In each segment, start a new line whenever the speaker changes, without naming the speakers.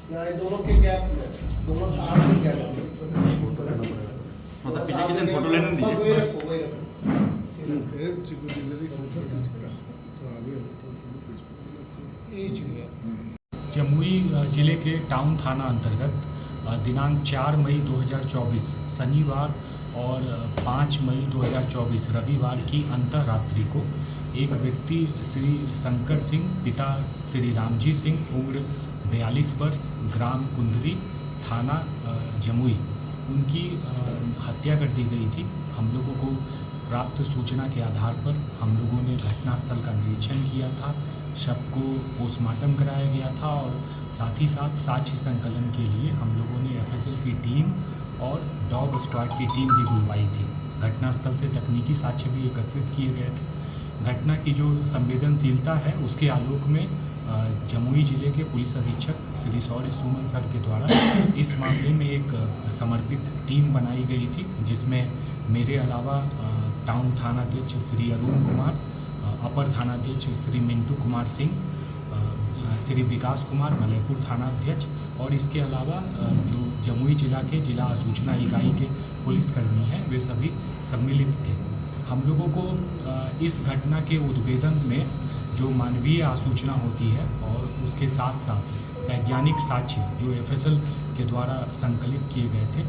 यहाँ ये दोनों के गैप में, दोनों साथ में गैप में।
मतलब पीछे कितने फोटो लेने
बस वही
दीजिए।
रखो, वही रखो।
जमुई जिले के टाउन थाना अंतर्गत दिनांक 4 मई 2024 शनिवार और 5 मई 2024 रविवार की अंतर्रात्रि को एक व्यक्ति श्री शंकर सिंह पिता श्री रामजी सिंह उम्र 42 वर्ष ग्राम कुंदरी थाना जमुई उनकी हत्या कर दी गई थी। हम लोगों को प्राप्त सूचना के आधार पर हम लोगों ने घटनास्थल का निरीक्षण किया था, शव को पोस्टमार्टम कराया गया था और साथ ही साथ साक्ष्य संकलन के लिए हम लोगों ने एफएसएल की टीम और डॉग स्क्वाड की टीम भी बुलवाई थी। घटनास्थल से तकनीकी साक्ष्य भी एकत्रित किए गए थे। घटना की जो संवेदनशीलता है उसके आलोक में जमुई जिले के पुलिस अधीक्षक श्री शौर्य सुमन सर के द्वारा इस मामले में एक समर्पित टीम बनाई गई थी, जिसमें मेरे अलावा टाउन थानाध्यक्ष श्री अरुण कुमार, अपर थानाध्यक्ष श्री मिंटू कुमार सिंह, श्री विकास कुमार मलयपुर थानाध्यक्ष और इसके अलावा जो जमुई जिला के जिला सूचना इकाई के पुलिसकर्मी हैं वे सभी सम्मिलित थे। हम लोगों को इस घटना के उद्भेदन में जो मानवीय आसूचना होती है और उसके साथ साथ वैज्ञानिक साक्ष्य जो एफएसएल के द्वारा संकलित किए गए थे,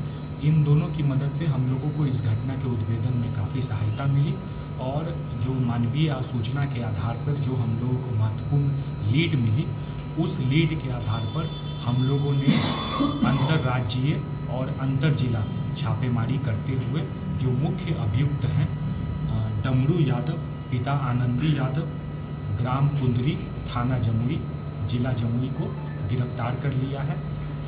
इन दोनों की मदद से हम लोगों को इस घटना के उद्भेदन में काफ़ी सहायता मिली और जो मानवीय आसूचना के आधार पर जो हम लोगों को महत्वपूर्ण लीड मिली, उस लीड के आधार पर हम लोगों ने अंतर्राज्यीय और अंतर जिला छापेमारी करते हुए जो मुख्य अभियुक्त हैं डमरू यादव पिता आनंदी यादव ग्राम कुंदरी थाना जमुई जिला जमुई को गिरफ्तार कर लिया है।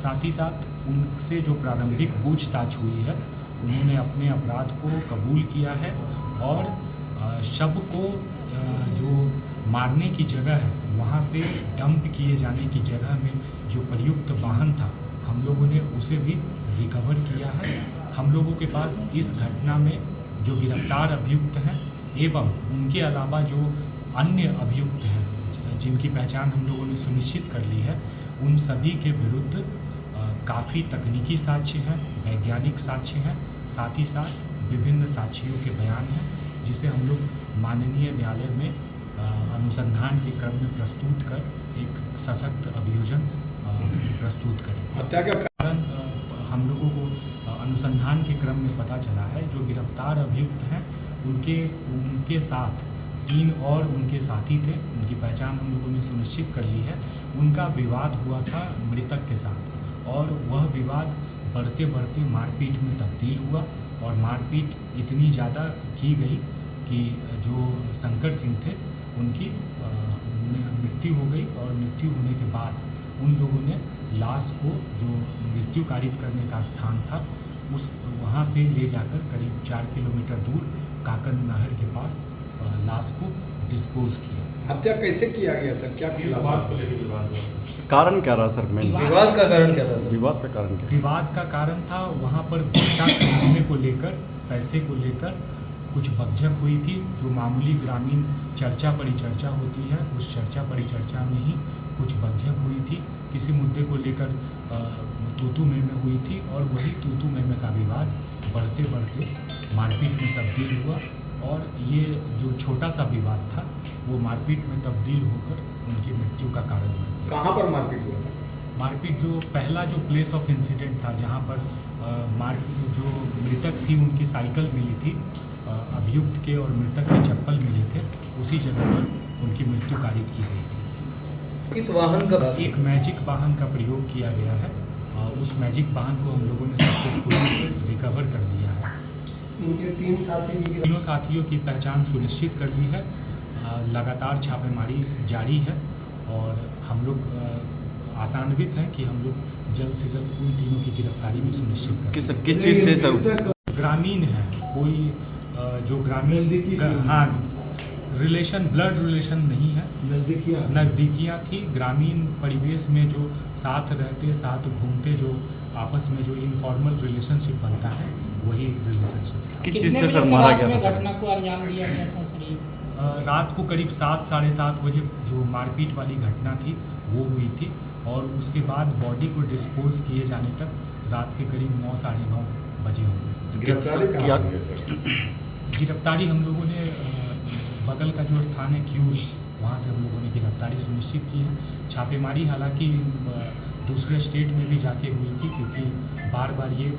साथ ही साथ उनसे जो प्रारंभिक पूछताछ हुई है उन्होंने अपने अपराध को कबूल किया है और शव को जो मारने की जगह है वहाँ से डंप किए जाने की जगह में जो प्रयुक्त वाहन था हम लोगों ने उसे भी रिकवर किया है। हम लोगों के पास इस घटना में जो गिरफ्तार अभियुक्त हैं एवं उनके अलावा जो अन्य अभियुक्त हैं जिनकी पहचान हम लोगों ने सुनिश्चित कर ली है, उन सभी के विरुद्ध काफ़ी तकनीकी साक्ष्य हैं, वैज्ञानिक साक्ष्य हैं, साथ ही साथ विभिन्न साक्ष्यों के बयान हैं, जिसे हम लोग माननीय न्यायालय में अनुसंधान के क्रम में प्रस्तुत कर एक सशक्त अभियोजन प्रस्तुत करें।
हत्या का
कारण हम लोगों को अनुसंधान के क्रम में पता चला है जो गिरफ्तार अभियुक्त हैं उनके साथ 3 और उनके साथी थे, उनकी पहचान हम लोगों ने सुनिश्चित कर ली है। उनका विवाद हुआ था मृतक के साथ और वह विवाद बढ़ते बढ़ते मारपीट में तब्दील हुआ और मारपीट इतनी ज़्यादा की गई कि जो शंकर सिंह थे उनकी मृत्यु हो गई और मृत्यु होने के बाद उन लोगों ने लाश को जो मृत्यु कारित करने का स्थान था वहाँ से ले जाकर करीब 4 किलोमीटर दूर काकन नहर के पास लाश को डिस्पोज किया।
हत्या कैसे किया गया सर, क्या
कारण क्या रहा सर? मेन
विवाद का कारण क्या था सर?
विवाद का कारण क्या?
विवाद का कारण था वहाँ पर भुट्टा खरीदने को लेकर, पैसे को लेकर कुछ बकझक हुई थी। जो मामूली ग्रामीण चर्चा परिचर्चा होती है, उस चर्चा परिचर्चा में ही कुछ बकझक हुई थी, किसी मुद्दे को लेकर तूतू में हुई थी और वही तूतू में का विवाद बढ़ते बढ़ते मारपीट में तब्दील हुआ और ये जो छोटा सा विवाद था वो मारपीट में तब्दील होकर उनकी मृत्यु का कारण बन गया।
कहाँ पर मारपीट हुआ था?
मारपीट जो पहला जो प्लेस ऑफ इंसिडेंट था जहाँ पर जो मृतक थी उनकी साइकिल मिली थी, अभियुक्त के और मृतक के चप्पल मिले थे, उसी जगह पर उनकी मृत्यु कारित की गई थी।
इस वाहन का
एक मैजिक वाहन का प्रयोग किया गया है और उस मैजिक वाहन को हम लोगों ने सक्सेसफुली रिकवर कर दिया है।
इनके 3 साथी
तीनों साथियों की पहचान सुनिश्चित कर ली है। लगातार छापेमारी जारी है और हम लोग आशान्वित हैं कि हम लोग जल्द से जल्द उन तीनों की गिरफ्तारी भी सुनिश्चित करें।
किस चीज़ से सर?
ग्रामीण है, कोई जो ग्रामीण हाँ रिलेशन ब्लड रिलेशन नहीं है, नज़दीकियाँ थी। ग्रामीण परिवेश में जो साथ रहते साथ घूमते जो आपस में जो इनफॉर्मल रिलेशनशिप बनता है वही रिलेशनशिप।
किस चीज़ से सर मारा गया था?
घटना को अंजाम दिया गया था सर?
रात को करीब 7 साढ़े 7 बजे जो मारपीट वाली घटना थी वो हुई थी। और उसके बाद बॉडी को डिस्पोज किए जाने तक रात के करीब 9 साढ़े 9 बजे होंगे।
गिरफ्तारी
क्या-
कहाँ हुई है सर?
गिरफ्तारी हम लोगों ने बगल का जो स्थान है क्यूज, वहाँ से हम लोगों ने गिरफ्तारी सुनिश्चित की है। छापेमारी हालांकि दूसरे स्टेट में भी जाके हुई थी, क्योंकि बार बार ये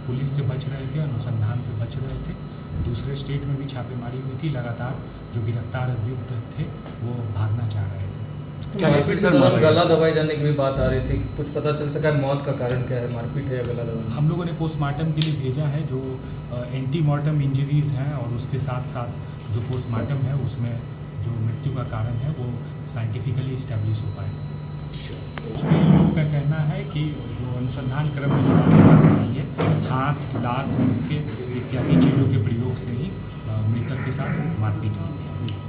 पुलिस से बच रहे थे, अनुसंधान से बच रहे थे। दूसरे स्टेट में भी छापेमारी हुई थी। लगातार जो गिरफ्तार अभियुक्त थे वो भागना चाह रहे थे।
क्या
मारपीट के
सर
दौरान
मारा गया?
गला दबाए जाने की भी बात आ रही थी, कुछ पता चल सका है मौत का कारण क्या है, मारपीट है या गला दबाना?
हम लोगों ने पोस्टमार्टम के लिए भेजा है। जो एंटीमार्टम इंजरीज हैं और उसके साथ साथ जो पोस्टमार्टम है उसमें जो मृत्यु का कारण है वो साइंटिफिकली इस्टेब्लिश हो पाएगा। उसमें इन लोगों का कहना है कि जो अनुसंधान क्रम में जो बातें सामने आई है, हाथ, लात, मुक्के इत्यादि चीज़ों के प्रयोग से ही मृतक के साथ मारपीट की।